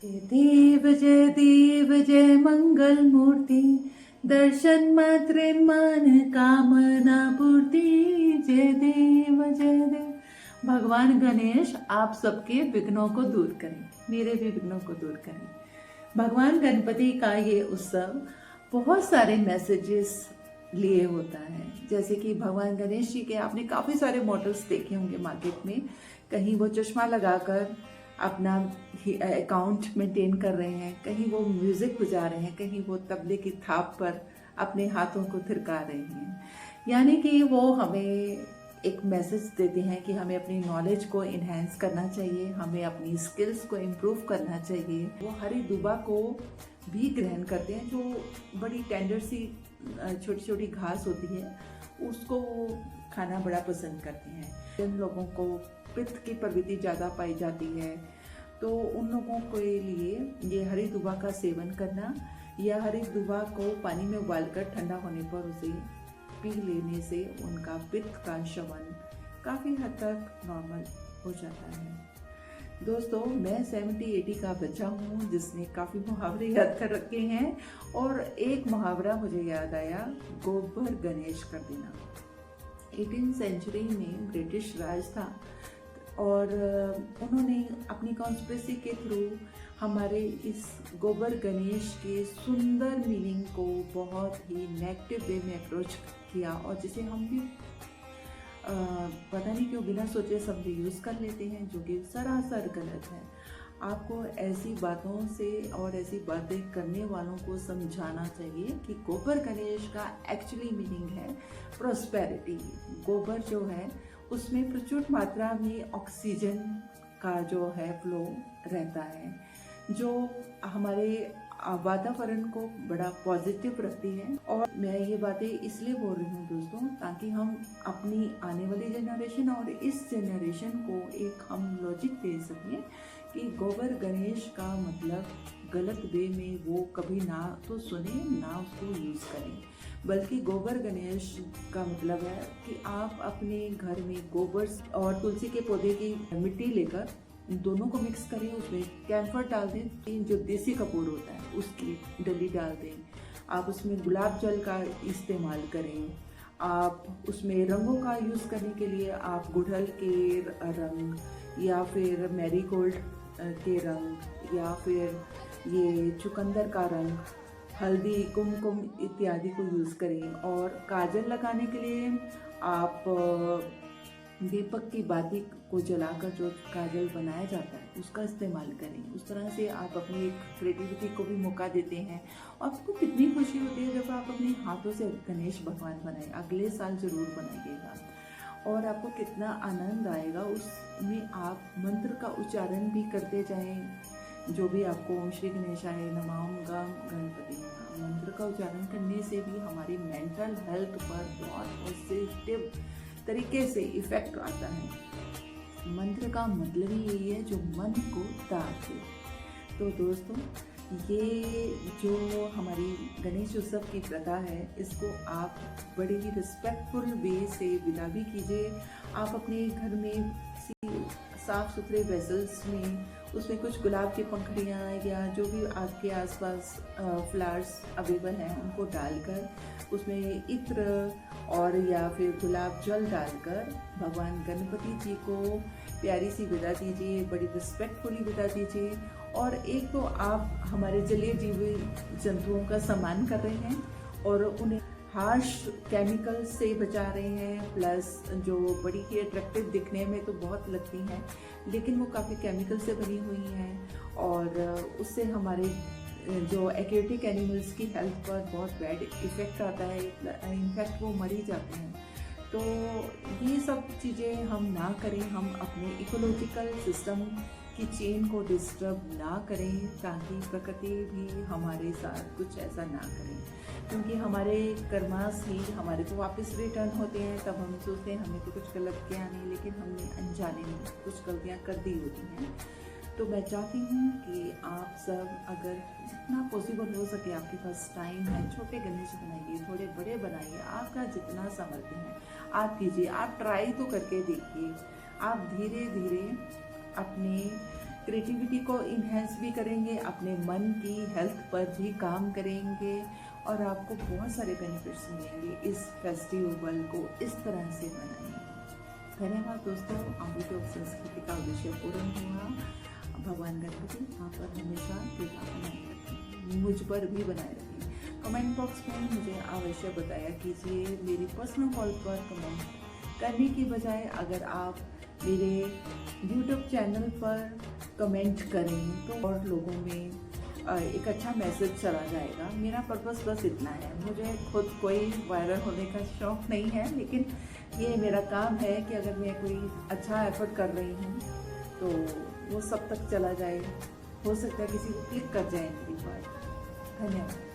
देव जय मंगल मूर्ति, दर्शन मात्रे मन कामना पूर्ति। जय देव भगवान गणेश आप सबके विघ्नों को दूर करें, मेरे भी विघ्नों को दूर करें। भगवान गणपति का ये उत्सव बहुत सारे मैसेजेस लिए होता है। जैसे कि भगवान गणेश जी के आपने काफ़ी सारे मॉडल्स देखे होंगे मार्केट में। कहीं वो चश्मा लगाकर अपना अकाउंट मेंटेन कर रहे हैं, कहीं वो म्यूज़िक बजा रहे हैं, कहीं वो तबले की थाप पर अपने हाथों को थिरका रहे हैं। यानी कि वो हमें एक मैसेज देते हैं कि हमें अपनी नॉलेज को इन्हेंस करना चाहिए, हमें अपनी स्किल्स को इम्प्रूव करना चाहिए। वो हरी दुबा को भी ग्रहण करते हैं, जो बड़ी टेंडर सी छोटी छोटी घास होती है, उसको खाना बड़ा पसंद करते हैं। जिन लोगों को पित्त की प्रवृत्ति ज़्यादा पाई जाती है, तो उन लोगों के लिए ये हरी दुबा का सेवन करना या हरी दुबा को पानी में उबालकर ठंडा होने पर उसे पी लेने से उनका पित्त का शमन काफ़ी हद तक नॉर्मल हो जाता है। दोस्तों, मैं 70-80 का बच्चा हूँ जिसने काफ़ी मुहावरे याद कर रखे हैं, और एक मुहावरा मुझे याद आया, गोबर गणेश कर देना। 18वीं सेंचुरी में ब्रिटिश राज था और उन्होंने अपनी कॉन्स्पिरेसी के थ्रू हमारे इस गोबर गणेश के सुंदर मीनिंग को बहुत ही नेगेटिव वे में अप्रोच किया, और जिसे हम भी पता नहीं क्यों बिना सोचे समझे यूज़ कर लेते हैं, जो कि सरासर गलत है। आपको ऐसी बातों से और ऐसी बातें करने वालों को समझाना चाहिए कि गोबर गणेश का एक्चुअली मीनिंग है प्रोस्पेरिटी। गोबर जो है उसमें प्रचुर मात्रा में ऑक्सीजन का जो है फ्लो रहता है, जो हमारे वातावरण को बड़ा पॉजिटिव रखती है। और मैं ये बातें इसलिए बोल रही हूँ दोस्तों, ताकि हम अपनी आने वाली जनरेशन और इस जनरेशन को एक हम लॉजिक दे सकें कि गोबर गणेश का मतलब गलत वे में वो कभी ना तो सुने ना उसको यूज़ करें, बल्कि गोबर गणेश का मतलब है कि आप अपने घर में गोबर और तुलसी के पौधे की मिट्टी लेकर दोनों को मिक्स करें, उसमें कैम्फर डाल दें, जो देसी कपूर होता है उसकी डली डाल दें, आप उसमें गुलाब जल का इस्तेमाल करें, आप उसमें रंगों का यूज़ करने के लिए आप गुड़हल के रंग या फिर मैरीगोल्ड के रंग या फिर ये चुकंदर का रंग, हल्दी, कुमकुम इत्यादि को यूज़ करें। और काजल लगाने के लिए आप दीपक की बाती को जलाकर जो काजल बनाया जाता है उसका इस्तेमाल करें। उस तरह से आप अपनी एक क्रिएटिविटी को भी मौका देते हैं। आपको कितनी खुशी होती है जब आप अपने हाथों से गणेश भगवान बनाए, अगले साल ज़रूर बनाइएगा, और आपको कितना आनंद आएगा। उसमें आप मंत्र का उच्चारण भी करते जाएं, जो भी आपको ओम श्री गणेशाय नमः, ओम गम गणपति नमः मंत्र का उच्चारण करने से भी हमारी मेंटल हेल्थ पर बहुत पॉजिटिव तरीके से इफेक्ट आता है। मंत्र का मतलब ही यही है जो मन को दाद दे। तो दोस्तों, ये जो हमारी गणेश उत्सव की प्रथा है, इसको आप बड़े ही रिस्पेक्टफुल वे से विदा भी कीजिए। आप अपने घर में साफ सुथरे वेसल्स में उसमें कुछ गुलाब की पंखड़ियाँ या जो भी आपके आसपास फ्लावर्स अवेलेबल हैं उनको डालकर उसमें इत्र और या फिर गुलाब जल डालकर भगवान गणपति जी को प्यारी सी विदा दीजिए, बड़ी रिस्पेक्टफुली विदा दीजिए। और एक तो आप हमारे जलीय जीव जंतुओं का सम्मान कर रहे हैं और उन्हें हार्श केमिकल से बचा रहे हैं, प्लस जो बड़ी ही अट्रैक्टिव दिखने में तो बहुत लगती हैं, लेकिन वो काफ़ी केमिकल से बनी हुई हैं और उससे हमारे जो एक्वेटिक एनिमल्स की हेल्थ पर बहुत बैड इफ़ेक्ट आता है, इनफैक्ट वो मर ही जाते हैं। तो ये सब चीज़ें हम ना करें, हम अपने इकोलॉजिकल सिस्टम की चेन को डिस्टर्ब ना करें, ताकि प्रकृति भी हमारे साथ कुछ ऐसा ना करें, क्योंकि हमारे कर्मास ही हमारे को वापस रिटर्न होते हैं। तब हम सोचते हैं हमें तो कुछ गलत किया नहीं, लेकिन हमने अनजाने में कुछ गलतियाँ कर दी होती हैं। तो मैं चाहती हूँ कि आप सब अगर जितना पॉसिबल हो सके, आपके पास टाइम है, छोटे गणेश बनाइए, थोड़े बड़े बनाइए, आपका जितना सामर्थ्य है आप कीजिए। आप ट्राई तो करके देखिए, आप धीरे धीरे अपने क्रिएटिविटी को इन्हेंस भी करेंगे, अपने मन की हेल्थ पर भी काम करेंगे और आपको बहुत सारे बेनिफिट्स मिलेंगे। इस फेस्टिवल को इस तरह से मनाएंगे। धन्यवाद दोस्तों। अमृत संस्कृति का उद्देश्य पूर्ण हुआ। भगवान गणपति आप पर हमेशा कृपा बनाए रखें, मुझ पर भी बनाए रखें। कमेंट बॉक्स में मुझे अवश्य बताया कीजिए। मेरी पर्सनल कॉल पर कमेंट करने की बजाय अगर आप मेरे YouTube चैनल पर कमेंट करें तो और लोगों में एक अच्छा मैसेज चला जाएगा। मेरा पर्पस बस इतना है। मुझे खुद कोई वायरल होने का शौक़ नहीं है, लेकिन ये मेरा काम है कि अगर मैं कोई अच्छा एफर्ट कर रही हूँ तो वो सब तक चला जाए। हो सकता है किसी को क्लिक कर जाए मेरी बात। धन्यवाद।